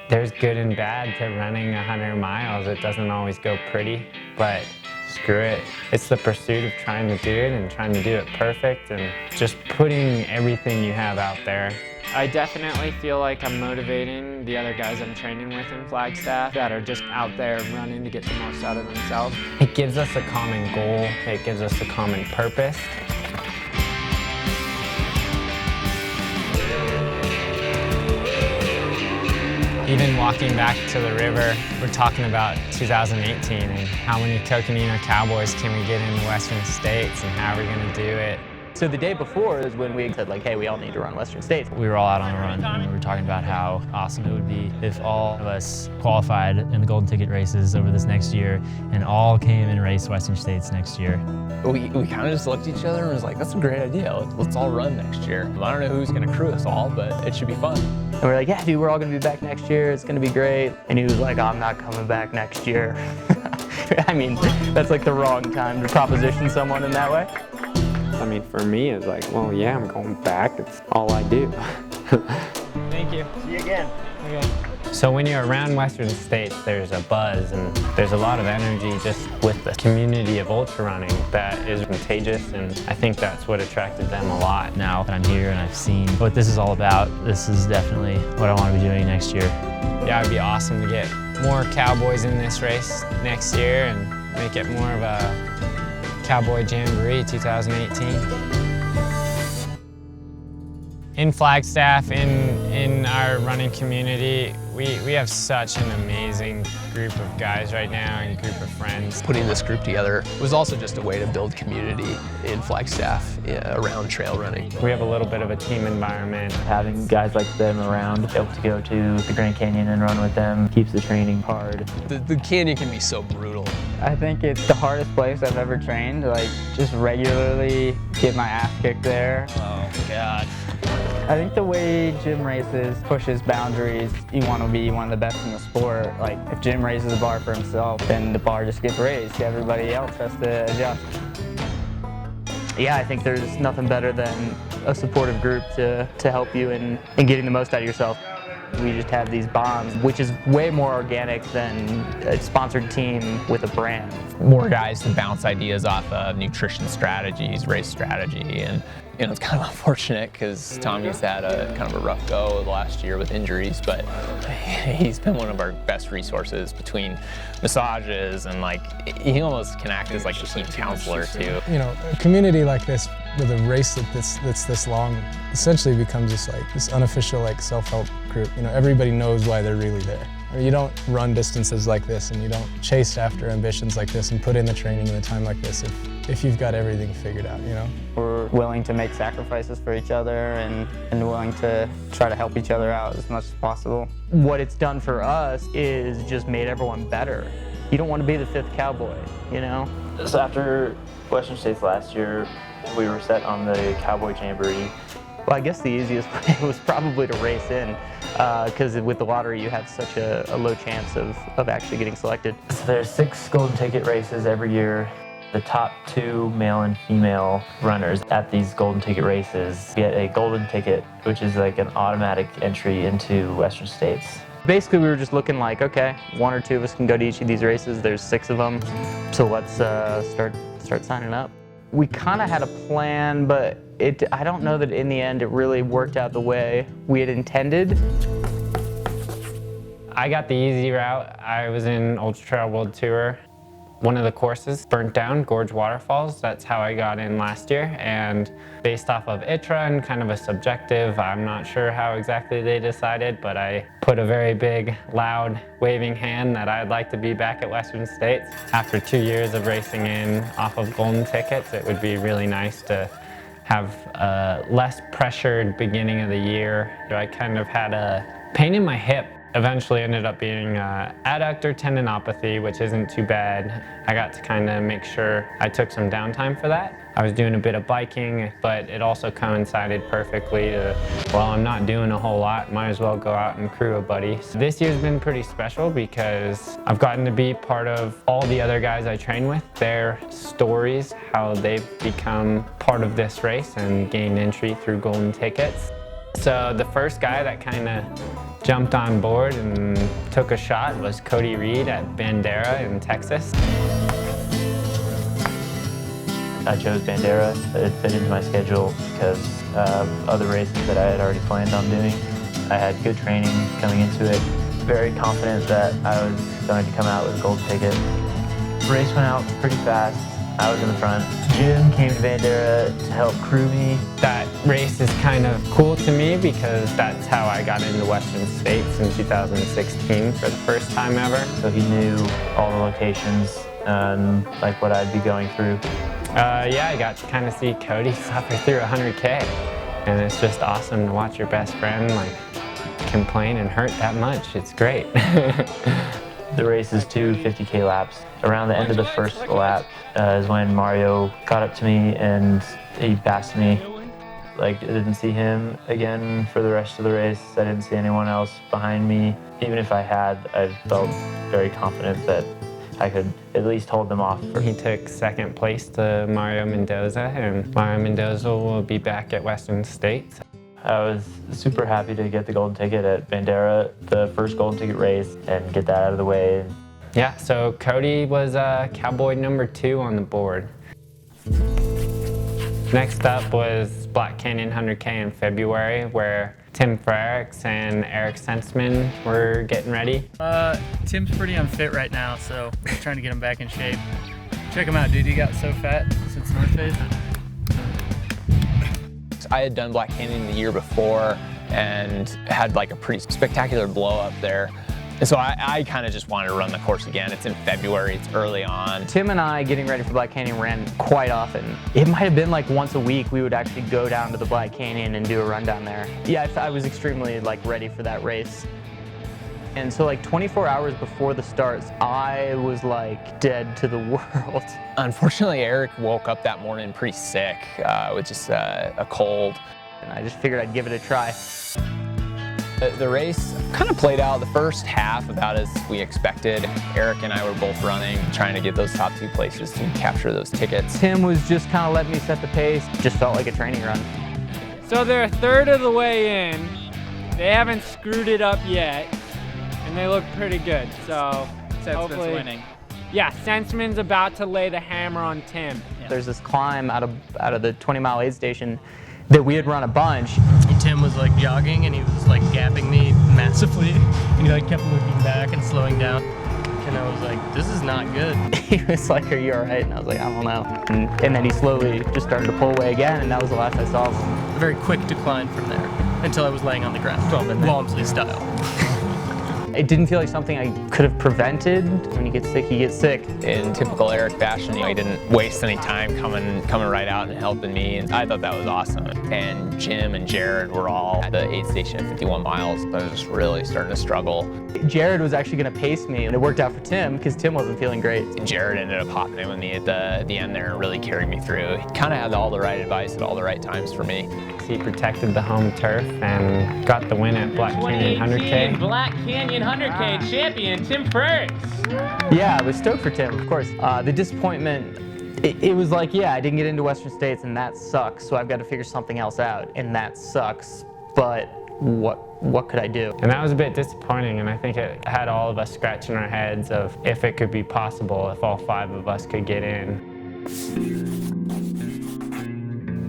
There's good and bad to running 100 miles. It doesn't always go pretty, but screw it. It's the pursuit of trying to do it and trying to do it perfect and just putting everything you have out there. I definitely feel like I'm motivating the other guys I'm training with in Flagstaff that are just out there running to get the most out of themselves. It gives us a common goal. It gives us a common purpose. Even walking back to the river, we're talking about 2018 and how many Coconino Cowboys can we get in the Western States and how are we going to do it. So the day before is when we said, like, hey, we all need to run Western States. We were all out on a run, and we were talking about how awesome it would be if all of us qualified in the Golden Ticket races over this next year and all came and raced Western States next year. We kind of just looked at each other and was like, that's a great idea. Let's all run next year. I don't know who's going to crew us all, but it should be fun. And we're like, yeah, dude, we're all going to be back next year. It's going to be great. And he was like, I'm not coming back next year. I mean, that's like the wrong time to proposition someone in that way. I mean, for me, it's like, well, yeah, I'm going back. It's all I do. Thank you. See you again. Okay. So when you're around Western States, there's a buzz and there's a lot of energy just with the community of ultra running that is contagious, and I think that's what attracted them a lot. Now that I'm here and I've seen what this is all about, this is definitely what I want to be doing next year. Yeah, it'd be awesome to get more Cowboys in this race next year and make it more of a Cowboy Jamboree 2018. In Flagstaff, in our running community, we have such an amazing group of guys right now and group of friends. Putting this group together was also just a way to build community in Flagstaff around trail running. We have a little bit of a team environment. Having guys like them around, able to go to the Grand Canyon and run with them, keeps the training hard. The canyon can be so brutal. I think it's the hardest place I've ever trained. Like, just regularly get my ass kicked there. Oh, God. I think the way Jim races pushes boundaries. You want to be one of the best in the sport. Like, if Jim raises a bar for himself, then the bar just gets raised. Everybody else has to adjust. Yeah, I think there's nothing better than a supportive group to help you in getting the most out of yourself. We just have these bonds, which is way more organic than a sponsored team with a brand. More guys to bounce ideas off of, nutrition strategies, race strategy, and it's kind of unfortunate because Tommy's had a kind of a rough go the last year with injuries, but he's been one of our best resources between massages and he almost can act as like a team counselor too. A community like this with a race that's this long essentially becomes just like this unofficial self-help group. Everybody knows why they're really there. You don't run distances like this and you don't chase after ambitions like this and put in the training and the time like this if you've got everything figured out, We're willing to make sacrifices for each other and willing to try to help each other out as much as possible. What it's done for us is just made everyone better. You don't want to be the fifth cowboy, So after Western States last year, we were set on the Cowboy Jamboree. Well, I guess the easiest way was probably to race in, because with the lottery you have such a low chance of actually getting selected. So there's 6 Golden Ticket races every year. The top 2 male and female runners at these Golden Ticket races get a Golden Ticket, which is like an automatic entry into Western States. Basically, we were just looking like, okay, 1 or 2 of us can go to each of these races. There's 6 of them, so let's start signing up. We kind of had a plan, but I don't know that in the end it really worked out the way we had intended. I got the easy route. I was in Ultra Trail World Tour. One of the courses burnt down, Gorge Waterfalls. That's how I got in last year. And based off of ITRA and kind of a subjective, I'm not sure how exactly they decided, but I put a very big, loud, waving hand that I'd like to be back at Western States. After 2 years of racing in off of Golden Tickets, it would be really nice to have a less pressured beginning of the year. I kind of had a pain in my hip. Eventually ended up being adductor tendinopathy, which isn't too bad. I got to kind of make sure I took some downtime for that. I was doing a bit of biking, but it also coincided perfectly to, well, I'm not doing a whole lot, might as well go out and crew a buddy. So this year's been pretty special because I've gotten to be part of all the other guys I train with, their stories, how they've become part of this race and gained entry through Golden Tickets. So the first guy that kind of jumped on board and took a shot was Cody at Bandera in Texas. I chose Bandera. It fit into my schedule because of other races that I had already planned on doing. I had good training coming into it. Very confident that I was going to come out with a gold ticket. The race went out pretty fast. I was in the front. Jim came to Bandera to help crew me. That race is kind of cool to me because that's how I got into Western States in 2016 for the first time ever. So he knew all the locations and like what I'd be going through. Yeah, I got to kind of see Cody suffer through 100K, and it's just awesome to watch your best friend like complain and hurt that much. It's great. The race is 2 50K laps. Around the end of the first lap is when Mario got up to me and he passed me. Like, I didn't see him again for the rest of the race. I didn't see anyone else behind me. Even if I had, I felt very confident that I could at least hold them off. He took second place to Mario Mendoza, and Mario Mendoza will be back at Western States. I was super happy to get the golden ticket at Bandera, the first golden ticket race, and get that out of the way. Yeah, so Cody was Cowboy number 2 on the board. Next up was Black Canyon 100K in February, where Tim Frericks and Eric Senseman were getting ready. Tim's pretty unfit right now, so we're trying to get him back in shape. Check him out, dude. He got so fat since North Face. I had done Black Canyon the year before and had like a pretty spectacular blow up there. And so I kind of just wanted to run the course again. It's in February, it's early on. Tim and I, getting ready for Black Canyon, ran quite often. It might have been like once a week we would actually go down to the Black Canyon and do a run down there. Yeah, I was extremely like ready for that race. And so like 24 hours before the starts, I was like dead to the world. Unfortunately, Eric woke up that morning pretty sick with just a cold. And I just figured I'd give it a try. The race kind of played out the first half about as we expected. Eric and I were both running, trying to get those top 2 places to capture those tickets. Tim was just kind of letting me set the pace. Just felt like a training run. So they're a third of the way in. They haven't screwed it up yet, and they look pretty good. So hopefully, winning. Yeah, Senseman's about to lay the hammer on Tim. Yeah. There's this climb out of the 20-mile aid station that we had run a bunch. And Tim was like jogging and he was like gapping me massively. And he like kept looking back and slowing down. And I was like, this is not good. He was like, are you all right? And I was like, I don't know. And then he slowly just started to pull away again, and that was the last I saw of him. A very quick decline from there until I was laying on the ground, Walmsley style. It didn't feel like something I could have prevented. When you get sick, you get sick. In typical Eric fashion, he didn't waste any time coming right out and helping me, and I thought that was awesome. And Jim and Jared were all at the aid station at 51 miles. I was just really starting to struggle. Jared was actually going to pace me, and it worked out for Tim because Tim wasn't feeling great. And Jared ended up hopping in with me at the end there and really carried me through. He kind of had all the right advice at all the right times for me. He protected the home turf and got the win at Black Canyon 100K. Black Canyon 100K champion, Tim Frericks. Yeah, I was stoked for Tim, of course. The disappointment, it was like, yeah, I didn't get into Western States, and that sucks, so I've got to figure something else out, and that sucks, but what could I do? And that was a bit disappointing, and I think it had all of us scratching our heads of if it could be possible, if all 5 of us could get in.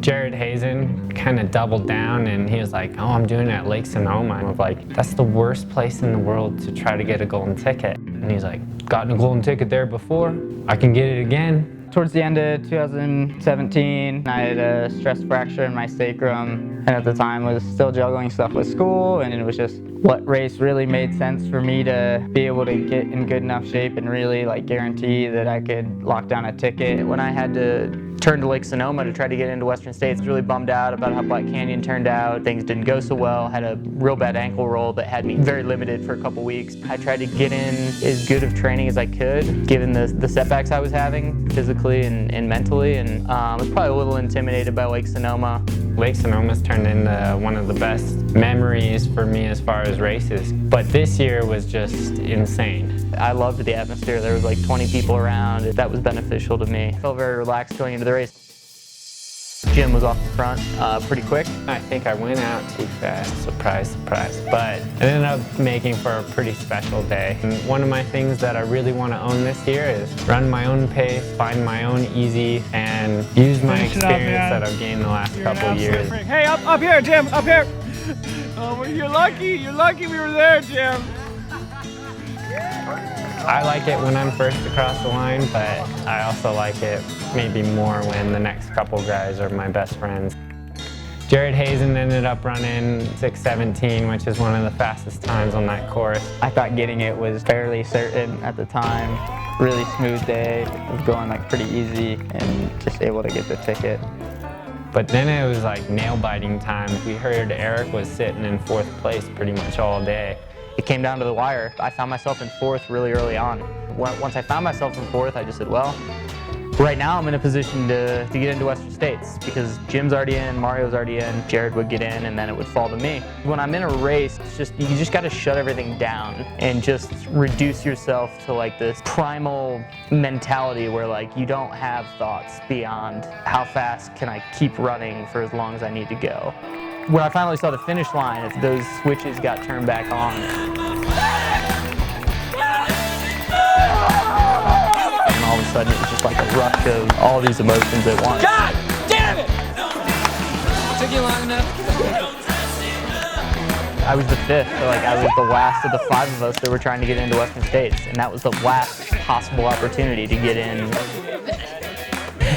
Jared Hazen kind of doubled down, and he was like, oh, I'm doing it at Lake Sonoma. And I was like, that's the worst place in the world to try to get a golden ticket. And he's like, gotten a golden ticket there before, I can get it again. Towards the end of 2017, I had a stress fracture in my sacrum, and at the time was still juggling stuff with school, and it was just what race really made sense for me to be able to get in good enough shape and really like guarantee that I could lock down a ticket. When I had to turn to Lake Sonoma to try to get into Western States, I was really bummed out about how Black Canyon turned out. Things didn't go so well. Had a real bad ankle roll that had me very limited for a couple weeks. I tried to get in as good of training as I could, given the setbacks I was having physically and mentally, and I was probably a little intimidated by Lake Sonoma. Lake Sonoma's turned into one of the best memories for me as far as races, but this year was just insane. I loved the atmosphere. There was like 20 people around. That was beneficial to me. I felt very relaxed going into the race. Jim was off the front pretty quick. I think I went out too fast, surprise, surprise, but it ended up making for a pretty special day. And one of my things that I really want to own this year is run my own pace, find my own easy, and use my experience that I've gained the last couple years. Hey, up here, Jim, up here. Oh, well, you're lucky we were there, Jim. I like it when I'm first across the line, but I also like it maybe more when the next couple guys are my best friends. Jared Hazen ended up running 6:17, which is one of the fastest times on that course. I thought getting it was fairly certain at the time. Really smooth day, it was going like pretty easy and just able to get the ticket. But then it was like nail-biting time. We heard Eric was sitting in 4th place pretty much all day. It came down to the wire. I found myself in 4th really early on. Once I found myself in 4th, I just said, well, right now I'm in a position to get into Western States because Jim's already in, Mario's already in, Jared would get in, and then it would fall to me. When I'm in a race, you just got to shut everything down and just reduce yourself to like this primal mentality where like you don't have thoughts beyond how fast can I keep running for as long as I need to go. When I finally saw the finish line, those switches got turned back on. And all of a sudden, it was just like a rush of all these emotions at once. God damn it! Took you long enough? I was the 5th, so like I was the last of the 5 of us that were trying to get into Western States, and that was the last possible opportunity to get in.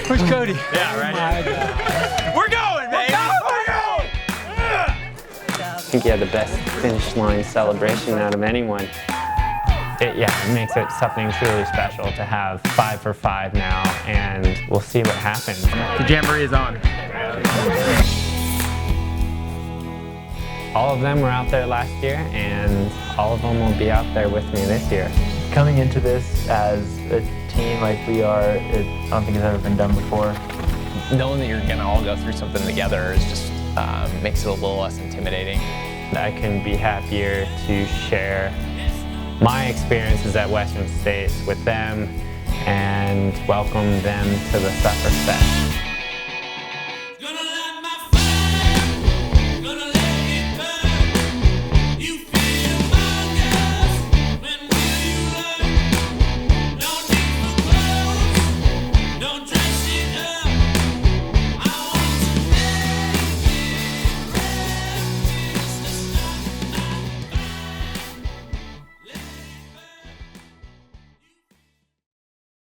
Where's Cody? Yeah, right. We're going, baby! I think he had the best finish line celebration out of anyone. It makes it something truly special to have 5 for 5 now, and we'll see what happens. The jamboree is on. All of them were out there last year, and all of them will be out there with me this year. Coming into this as a team like we are, I don't think it's ever been done before. Knowing that you're gonna all go through something together is just makes it a little less intimidating. I couldn't be happier to share my experiences at Western States with them and welcome them to the Suffer Fest.